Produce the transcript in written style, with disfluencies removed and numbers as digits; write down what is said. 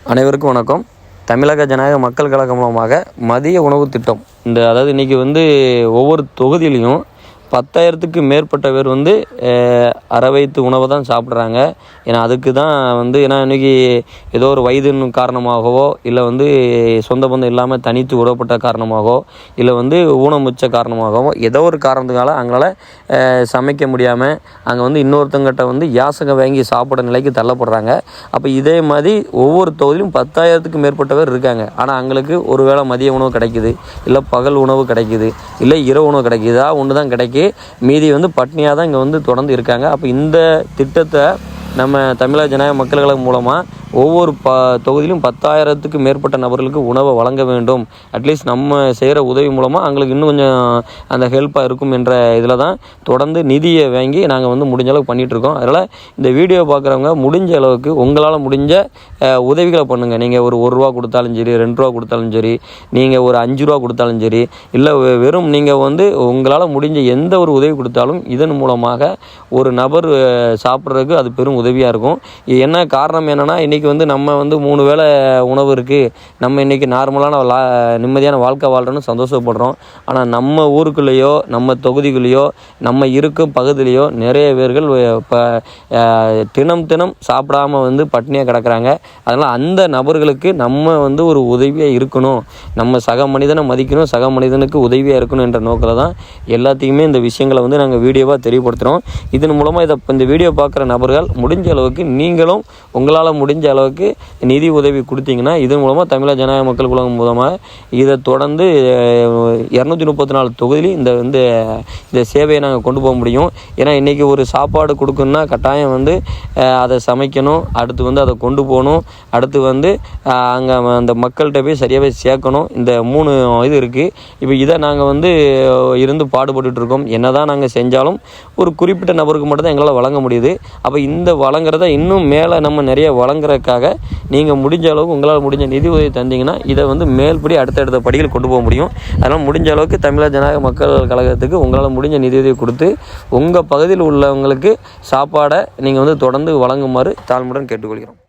அனைவருக்கும் வணக்கம். தமிழக ஜனநாயக மக்கள் கழகம் மூலமாக மதிய உணவு திட்டம் அதாவது இன்றைக்கி ஒவ்வொரு தொகுதியிலையும் 10,000க்கு மேற்பட்ட பேர் அரை வயிற்று உணவை தான் சாப்பிட்றாங்க. ஏன்னா அதுக்கு தான் ஏன்னா இன்றைக்கி ஏதோ ஒரு வயதின் காரணமாகவோ இல்லை சொந்த பந்தம் இல்லாமல் தனித்து விடப்பட்ட காரணமாகவோ இல்லை ஊனமுச்ச காரணமாகவோ ஏதோ ஒரு காரணத்துக்காக அவங்களால சமைக்க முடியாமல் அங்கே இன்னொருத்தங்கிட்ட யாசகம் வாங்கி சாப்பிட்ற நிலைக்கு தள்ளப்படுறாங்க. அப்போ இதே மாதிரி ஒவ்வொரு தொகுதியிலும் 10,000க்கு மேற்பட்ட பேர் இருக்காங்க. ஆனால் அவங்களுக்கு ஒரு வேளை மதிய உணவு கிடைக்குது, இல்லை பகல் உணவு கிடைக்குது, இல்லை இரவு உணவு கிடைக்குது, இதாக ஒன்று தான் கிடைக்கும். மீதி பட்னியாக தான் இங்கே தொடர்ந்து இருக்காங்க. அப்போ இந்த திட்டத்தை நம்ம தமிழக ஜனநாயக மக்கள் கழகம் மூலமாக ஒவ்வொரு தொகுதியிலும் 10,000க்கு மேற்பட்ட நபர்களுக்கு உணவை வழங்க வேண்டும். அட்லீஸ்ட் நம்ம செய்கிற உதவி மூலமாக அவங்களுக்கு இன்னும் கொஞ்சம் அந்த ஹெல்ப்பாக இருக்கும் என்ற இதில் தான் தொடர்ந்து நிதியை வாங்கி நாங்கள் முடிஞ்ச அளவுக்கு பண்ணிகிட்ருக்கோம். அதனால் இந்த வீடியோ பார்க்குறவங்க முடிஞ்ச அளவுக்கு உங்களால் முடிஞ்ச உதவிகளை பண்ணுங்கள். நீங்கள் ஒரு ரூபா கொடுத்தாலும் சரி, 2 ரூபா கொடுத்தாலும் சரி, நீங்கள் ஒரு 5 ரூபா கொடுத்தாலும் சரி, இல்லை வெறும் நீங்கள் உங்களால் முடிஞ்ச எந்த ஒரு உதவி கொடுத்தாலும் இதன் மூலமாக ஒரு நபர் சாப்பிட்றதுக்கு அது பெரும் உதவியாக இருக்கும். என்ன காரணம் என்னென்னா இன்றைக்கி நம்ம 3 வேளை உணவு இருக்குது, நம்ம இன்றைக்கி நார்மலான நிம்மதியான வாழ்க்கை வாழ்கிறோன்னு சந்தோஷப்படுறோம். ஆனால் நம்ம ஊருக்குள்ளேயோ நம்ம தொகுதிக்குள்ளேயோ நம்ம இருக்கும் பகுதியிலையோ நிறைய பேர்கள் இப்போ தினம் சாப்பிடாமல் பட்னியாக கிடக்கிறாங்க. அதனால் அந்த நபர்களுக்கு நம்ம ஒரு உதவியாக இருக்கணும், நம்ம சக மனிதனை மதிக்கணும், சக மனிதனுக்கு உதவியாக இருக்கணும் என்ற நோக்கில் தான் எல்லாத்தையுமே இந்த விஷயங்களை நாங்கள் வீடியோவாக தெரியப்படுத்துகிறோம். இதன் மூலமாக இந்த வீடியோ பார்க்குற நபர்கள் முடிஞ்ச அளவுக்கு நீங்களும் உங்களால் முடிஞ்ச அளவுக்கு நிதி உதவி கொடுத்தீங்கன்னா இதன் மூலமாக தமிழக ஜனநாயக மக்கள் கழகம் மூலமாக இதை தொடர்ந்து 234 தொகுதியிலும் இந்த சேவையை நாங்கள் கொண்டு போக முடியும். ஏன்னா இன்றைக்கி ஒரு சாப்பாடு கொடுக்கணுன்னா கட்டாயம் அதை சமைக்கணும், அடுத்து அதை கொண்டு போகணும், அடுத்து அங்கே அந்த மக்கள்கிட்ட போய் சரியாகவே சேர்க்கணும். இந்த 3 இது இருக்குது. இப்போ இதை நாங்கள் இருந்து பாடுபட்டுருக்கோம். என்ன தான் நாங்கள் செஞ்சாலும் ஒரு குறிப்பிட்ட நபருக்கு மட்டும் தான் எங்களால் வழங்க முடியுது. அப்போ இந்த வழங்குறத இன்னும் மேலே நம்ம நிறைய வழங்குறதுக்காக நீங்கள் முடிஞ்ச அளவுக்கு உங்களால் முடிஞ்ச நிதி உதவி தந்தீங்கன்னா இதை மேல்படி அடுத்தடுத்த படிகள் கொண்டு போக முடியும். அதனால் முடிஞ்ச அளவுக்கு தமிழக ஜனநாயக மக்கள் கழகத்துக்கு உங்களால் முடிஞ்ச நிதி உதவி கொடுத்து உங்கள் பகுதியில் உள்ளவங்களுக்கு சாப்பாடை நீங்கள் தொடர்ந்து வழங்குமாறு தாழ்மையுடன் கேட்டுக்கொள்கிறோம்.